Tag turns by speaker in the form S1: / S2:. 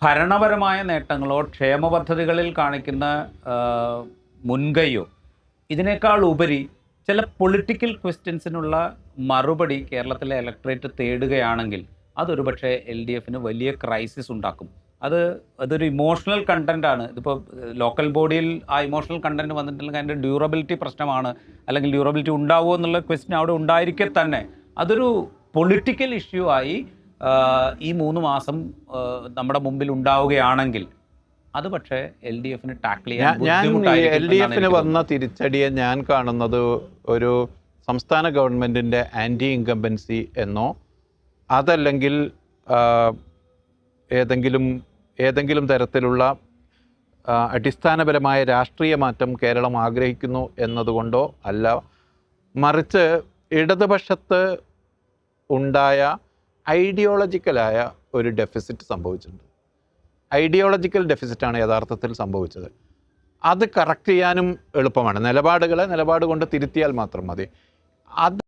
S1: ഭരണപരമായ നേട്ടങ്ങളോ ക്ഷേമ പദ്ധതികളിൽ കാണിക്കുന്ന മുൻകൈയോ ഇതിനേക്കാൾ ഉപരി ചില പൊളിറ്റിക്കൽ ക്വസ്റ്റ്യൻസിനുള്ള മറുപടി കേരളത്തിലെ ഇലക്ട്രേറ്റ് തേടുകയാണെങ്കിൽ അതൊരു പക്ഷേ LDFന് വലിയ ക്രൈസിസ് ഉണ്ടാക്കും. അതൊരു ഇമോഷണൽ കണ്ടൻ്റാണ്. ഇതിപ്പോൾ ലോക്കൽ ബോഡിയിൽ ആ ഇമോഷണൽ കണ്ടൻറ്റ് വന്നിട്ടുണ്ടെങ്കിൽ അതിൻ്റെ ഡ്യൂറബിലിറ്റി പ്രശ്നമാണ്, അല്ലെങ്കിൽ ഡ്യൂറബിലിറ്റി ഉണ്ടാവുമോ എന്നുള്ള ക്വസ്റ്റ്യൻ അവിടെ ഉണ്ടായിരിക്കെ തന്നെ അതൊരു പൊളിറ്റിക്കൽ ഇഷ്യൂ ആയി ഈ 3 മാസം നമ്മുടെ മുമ്പിൽ ഉണ്ടാവുകയാണെങ്കിൽ അത് പക്ഷേ LDFന് ടാക്കിൾ ചെയ്യാൻ ബുദ്ധിമുട്ടായിരിക്കും.
S2: LDFന് വന്ന തിരിച്ചടിയെ ഞാൻ കാണുന്നത് ഒരു സംസ്ഥാന ഗവൺമെൻറ്റിൻ്റെ ആൻറ്റി ഇൻകംബൻസി എന്നോ അതല്ലെങ്കിൽ ഏതെങ്കിലും തരത്തിലുള്ള അടിസ്ഥാനപരമായ രാഷ്ട്രീയ മാറ്റം കേരളം ആഗ്രഹിക്കുന്നു എന്നതുകൊണ്ടോ അല്ല, മറിച്ച് ഇടതുപക്ഷത്ത് ഉണ്ടായ ഐഡിയോളജിക്കലായ ഒരു ഡെഫിസിറ്റ് സംഭവിച്ചിട്ടുണ്ട്. ഐഡിയോളജിക്കൽ ഡെഫിസിറ്റാണ് യഥാർത്ഥത്തിൽ സംഭവിച്ചത്. അത് കറക്റ്റ് ചെയ്യാനും എളുപ്പമാണ്. നിലപാട് കൊണ്ട് തിരുത്തിയാൽ മാത്രം മതി. അത്